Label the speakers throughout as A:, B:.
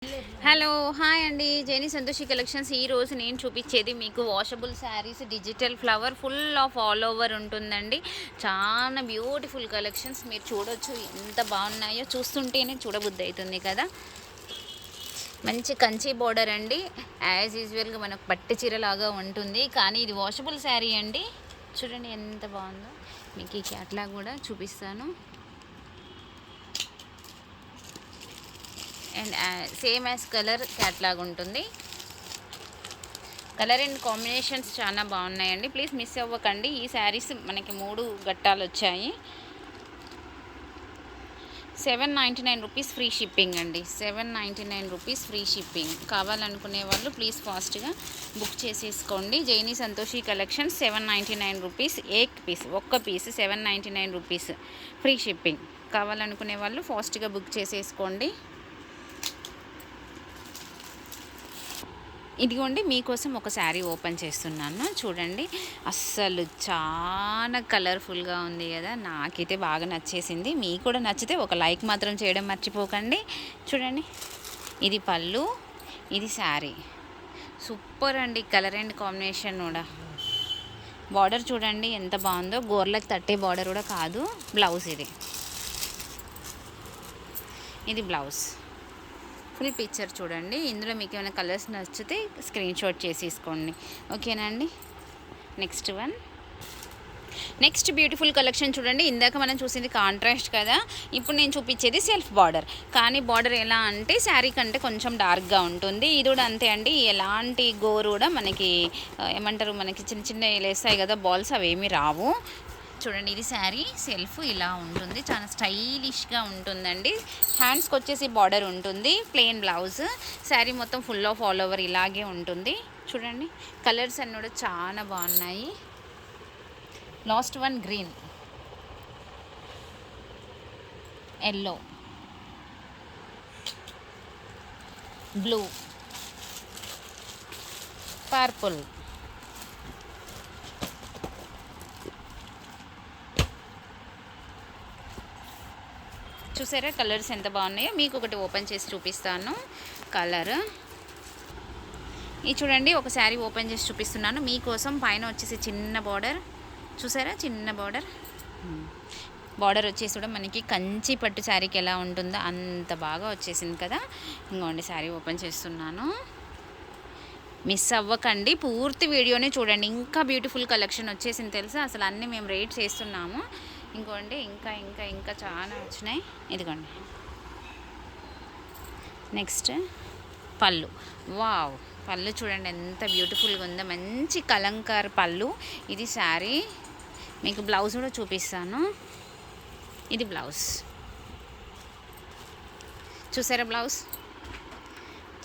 A: Hello hi అండి, జైని Santoshi collections. ఈరోజు నేను చూపించేది మీకు washable saris, digital flower, full of all over ఉంటుందండి. చాలా బ్యూటిఫుల్ కలెక్షన్స్. మీరు చూడొచ్చు ఎంత బాగున్నాయో, చూస్తుంటేనే చూడబుద్ధి అవుతుంది కదా. మంచి కంచి బోర్డర్ అండి. యాజ్ యూజువల్గా మనకు పట్టు చీరలాగా ఉంటుంది, కానీ ఇది వాషబుల్ శారీ అండి. చూడండి ఎంత బాగుందో. మీకు ఈ క్యాట్లాగ్ కూడా చూపిస్తాను. And same as colour catalogue ఉంటుంది. కలర్ అండ్ కాంబినేషన్స్ చాలా బాగున్నాయండి. ప్లీజ్ మిస్ అవ్వకండి. ఈ శారీస్ మనకి 3 గట్టాలు వచ్చాయి. 799 రూపీస్ ఫ్రీ షిప్పింగ్ అండి. 799 రూపీస్ ఫ్రీ షిప్పింగ్. కావాలనుకునే వాళ్ళు ప్లీజ్ ఫాస్ట్గా బుక్ చేసేసుకోండి. జైని సంతోషి కలెక్షన్ 799 రూపీస్ ఒక్క పీస్ 799 రూపీస్ ఫ్రీ షిప్పింగ్. కావాలనుకునే వాళ్ళు ఫాస్ట్గా బుక్ చేసేసుకోండి. ఇదిగోండి, మీకోసం ఒక శారీ ఓపెన్ చేస్తున్నాను. చూడండి, అస్సలు చాలా కలర్ఫుల్గా ఉంది కదా. నాకైతే బాగా నచ్చేసింది. మీకు కూడా నచ్చితే ఒక లైక్ మాత్రం చేయడం మర్చిపోకండి. చూడండి, ఇది పళ్ళు, ఇది శారీ. సూపర్ అండి. కలర్ అండ్ కాంబినేషన్ కూడా. బార్డర్ చూడండి ఎంత బాగుందో. గోర్లకు తట్టే బార్డర్ కూడా కాదు. బ్లౌజ్ ఇది బ్లౌజ్. ఫుల్ పిక్చర్ చూడండి. ఇందులో మీకు ఏమైనా కలర్స్ నచ్చితే స్క్రీన్ షాట్ చేసేసుకోండి. ఓకేనా అండి. నెక్స్ట్ బ్యూటిఫుల్ కలెక్షన్ చూడండి. ఇందాక మనం చూసింది కాంట్రాస్ట్ కదా, ఇప్పుడు నేను చూపించేది సెల్ఫ్ బార్డర్. కానీ బార్డర్ ఎలా అంటే శారీ కంటే కొంచెం డార్క్గా ఉంటుంది. ఇది కూడా అంతే అండి. ఎలాంటి గోరు కూడా మనకి ఏమంటారు, మనకి చిన్న చిన్న వేస్తాయి కదా బాల్స్, అవేమీ రావు. చూడండి, ఇది శారీ సెల్ఫ్ ఇలా ఉంటుంది. చాలా స్టైలిష్గా ఉంటుందండి. హ్యాండ్స్కి వచ్చేసి బార్డర్ ఉంటుంది. Plain blouse. శారీ మొత్తం ఫుల్ ఆఫ్ ఆల్ ఓవర్ ఇలాగే ఉంటుంది. చూడండి, కలర్స్ అన్నీ కూడా చాలా బాగున్నాయి. Last one green, yellow, blue, purple, చూసారా కలర్స్ ఎంత బాగున్నాయో. మీకు ఒకటి ఓపెన్ చేసి చూపిస్తాను. కలర్ ఇది చూడండి. ఒక శారీ ఓపెన్ చేసి చూపిస్తున్నాను మీకోసం. పైన వచ్చేసి చిన్న బార్డర్ చూసారా, చిన్న బార్డర్ వచ్చేసి కూడా మనకి కంచి పట్టు శారీకి ఎలా ఉంటుందో అంత బాగా వచ్చేసింది కదా. ఇంకోండి, శారీ ఓపెన్ చేస్తున్నాను. మిస్ అవ్వకండి, పూర్తి వీడియోనే చూడండి. ఇంకా బ్యూటిఫుల్ కలెక్షన్ వచ్చేసింది తెలుసా. అసలు అన్నీ మేము రేట్ చేస్తున్నాము. ఇంకోండి, ఇంకా ఇంకా ఇంకా చాలా వచ్చినాయి. ఇదిగోండి, నెక్స్ట్ పళ్ళు. వావ్, పళ్ళు చూడండి ఎంత బ్యూటిఫుల్గా ఉందో. మంచి కలంకార్ పళ్ళు. ఇది శారీ. మీకు బ్లౌజ్ కూడా చూపిస్తాను. ఇది బ్లౌజ్. చూసారా బ్లౌజ్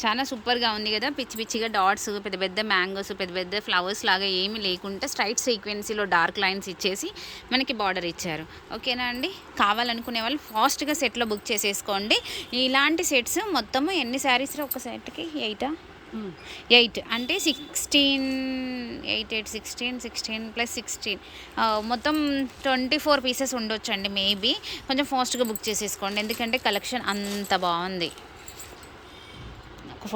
A: చాలా సూపర్గా ఉంది కదా. పిచ్చి పిచ్చిగా డాట్స్, పెద్ద పెద్ద మ్యాంగోస్, పెద్ద పెద్ద ఫ్లవర్స్ లాగా ఏమీ లేకుండా స్ట్రైట్ సీక్వెన్సీలో డార్క్ లైన్స్ ఇచ్చేసి మనకి బార్డర్ ఇచ్చారు. ఓకేనా అండి. కావాలనుకునే వాళ్ళు ఫాస్ట్గా సెట్లో బుక్ చేసేసుకోండి. ఇలాంటి సెట్స్ మొత్తము ఎన్ని శారీస్ ఒక సెట్కి 8 అంటే 16 ప్లస్ 16 మొత్తం 24 పీసెస్ ఉండొచ్చండి. మేబీ కొంచెం ఫాస్ట్గా బుక్ చేసేసుకోండి, ఎందుకంటే కలెక్షన్ అంత బాగుంది.